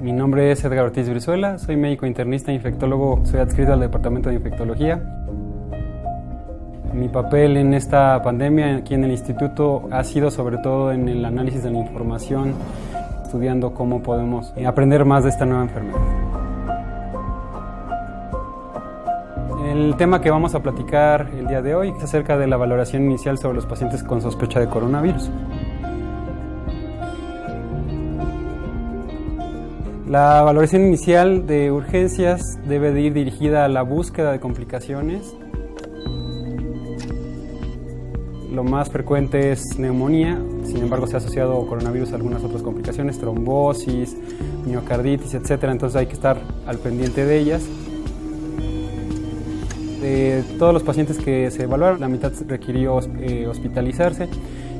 Mi nombre es Edgar Ortiz Brizuela, soy médico internista e infectólogo, soy adscrito al departamento de infectología. Mi papel en esta pandemia aquí en el instituto ha sido sobre todo en el análisis de la información, estudiando cómo podemos aprender más de esta nueva enfermedad. El tema que vamos a platicar el día de hoy es acerca de la valoración inicial sobre los pacientes con sospecha de coronavirus. La valoración inicial de urgencias debe de ir dirigida a la búsqueda de complicaciones. Lo más frecuente es neumonía, sin embargo se ha asociado coronavirus a algunas otras complicaciones, trombosis, miocarditis, etc. Entonces hay que estar al pendiente de ellas. De todos los pacientes que se evaluaron, la mitad requirió hospitalizarse,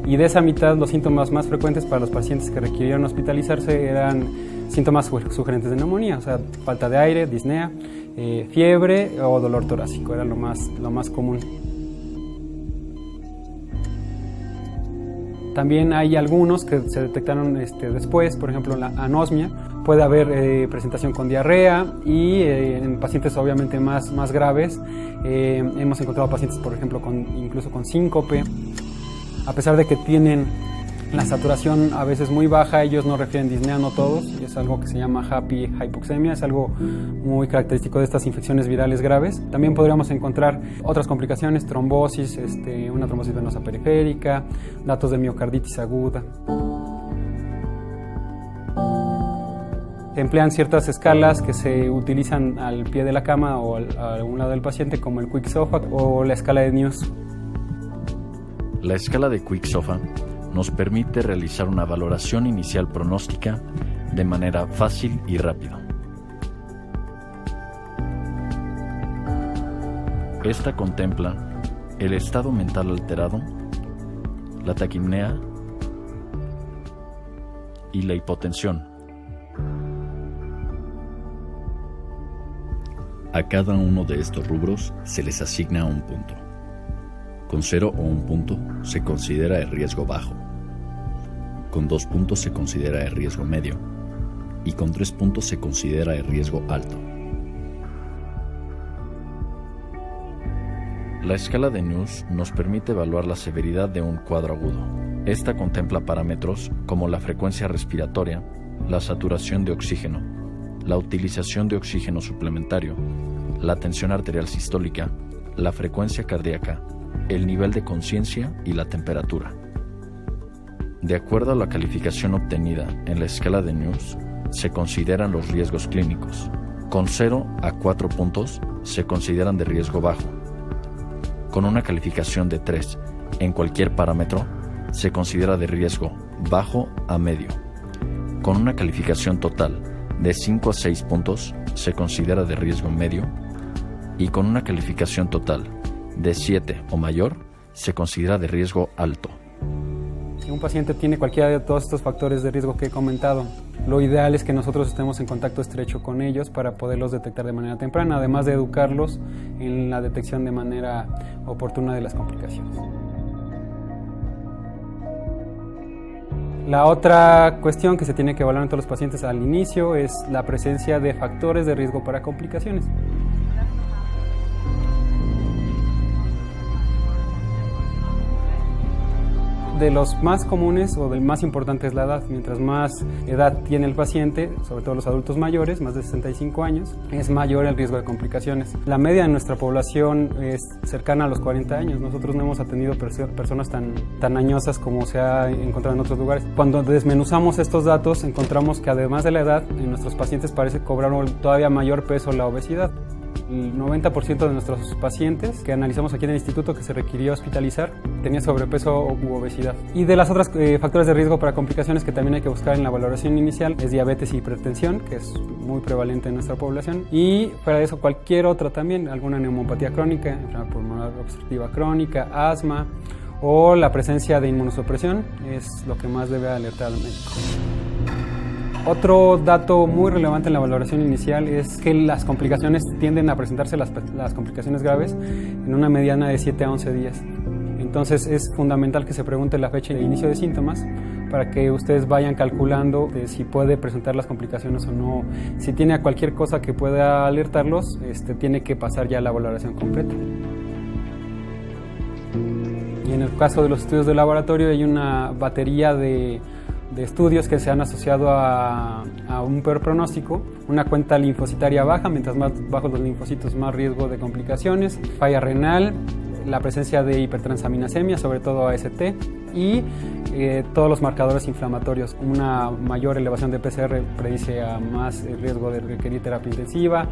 y de esa mitad los síntomas más frecuentes para los pacientes que requirieron hospitalizarse eran síntomas sugerentes de neumonía, o sea, falta de aire, disnea, fiebre o dolor torácico, era lo más común. También hay algunos que se detectaron después, por ejemplo la anosmia, puede haber presentación con diarrea y en pacientes obviamente más graves hemos encontrado pacientes, por ejemplo, incluso con síncope. A pesar de que tienen la saturación a veces muy baja, ellos no refieren disnea, no todos, y es algo que se llama happy hypoxemia, es algo muy característico de estas infecciones virales graves. También podríamos encontrar otras complicaciones, trombosis, una trombosis venosa periférica, datos de miocarditis aguda. Se emplean ciertas escalas que se utilizan al pie de la cama o a un lado del paciente, como el Quick-SOFA o la escala de News. La escala de Quick-SOFA nos permite realizar una valoración inicial pronóstica de manera fácil y rápida. Esta contempla el estado mental alterado, la taquipnea y la hipotensión. A cada uno de estos rubros se les asigna un punto. Con 0 o 1 punto se considera el riesgo bajo, con 2 puntos se considera el riesgo medio y con 3 puntos se considera el riesgo alto. La escala de News nos permite evaluar la severidad de un cuadro agudo. Esta contempla parámetros como la frecuencia respiratoria, la saturación de oxígeno, la utilización de oxígeno suplementario, la tensión arterial sistólica, la frecuencia cardíaca, el nivel de conciencia y la temperatura. De acuerdo a la calificación obtenida en la escala de News, se consideran los riesgos clínicos. Con 0 a 4 puntos se consideran de riesgo bajo. Con una calificación de 3 en cualquier parámetro, se considera de riesgo bajo a medio. Con una calificación total de 5 a 6 puntos, se considera de riesgo medio. Y con una calificación total de 7 o mayor, se considera de riesgo alto. Si un paciente tiene cualquiera de todos estos factores de riesgo que he comentado, lo ideal es que nosotros estemos en contacto estrecho con ellos para poderlos detectar de manera temprana, además de educarlos en la detección de manera oportuna de las complicaciones. La otra cuestión que se tiene que evaluar en todos los pacientes al inicio es la presencia de factores de riesgo para complicaciones. De los más comunes o del más importante es la edad. Mientras más edad tiene el paciente, sobre todo los adultos mayores, más de 65 años, es mayor el riesgo de complicaciones. La media de nuestra población es cercana a los 40 años. Nosotros no hemos atendido personas tan añosas como se ha encontrado en otros lugares. Cuando desmenuzamos estos datos, encontramos que además de la edad, en nuestros pacientes parece cobrar todavía mayor peso la obesidad. El 90% de nuestros pacientes que analizamos aquí en el instituto que se requirió hospitalizar tenía sobrepeso u obesidad. Y de las otras factores de riesgo para complicaciones que también hay que buscar en la valoración inicial es diabetes y hipertensión, que es muy prevalente en nuestra población. Y fuera de eso cualquier otra también, alguna neumopatía crónica, enfermedad pulmonar obstructiva crónica, asma o la presencia de inmunosupresión es lo que más debe alertar al médico. Otro dato muy relevante en la valoración inicial es que las complicaciones tienden a presentarse, las complicaciones graves, en una mediana de 7 a 11 días. Entonces es fundamental que se pregunte la fecha de inicio de síntomas para que ustedes vayan calculando si puede presentar las complicaciones o no. Si tiene cualquier cosa que pueda alertarlos, tiene que pasar ya la valoración completa. Y en el caso de los estudios de laboratorio hay una batería de estudios que se han asociado a un peor pronóstico, una cuenta linfocitaria baja, mientras más bajos los linfocitos más riesgo de complicaciones, falla renal, la presencia de hipertransaminasemia, sobre todo AST, y todos los marcadores inflamatorios. Una mayor elevación de PCR predice a más riesgo de requerir terapia intensiva.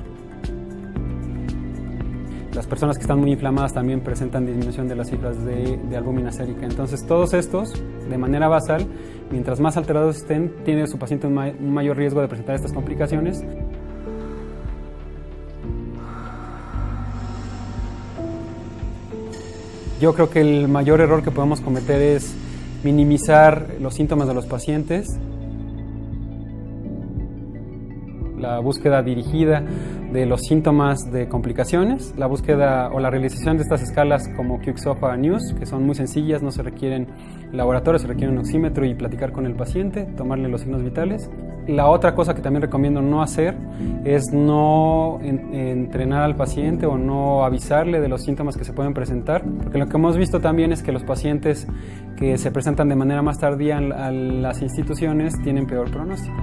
Las personas que están muy inflamadas también presentan disminución de las cifras de albúmina sérica. Entonces, todos estos, de manera basal, mientras más alterados estén, tiene su paciente un mayor riesgo de presentar estas complicaciones. Yo creo que el mayor error que podemos cometer es minimizar los síntomas de los pacientes. La búsqueda dirigida de los síntomas de complicaciones, la búsqueda o la realización de estas escalas como QXOFA News, que son muy sencillas, no se requieren laboratorios, se requiere un oxímetro y platicar con el paciente, tomarle los signos vitales. La otra cosa que también recomiendo no hacer es no entrenar al paciente o no avisarle de los síntomas que se pueden presentar, porque lo que hemos visto también es que los pacientes que se presentan de manera más tardía a las instituciones tienen peor pronóstico.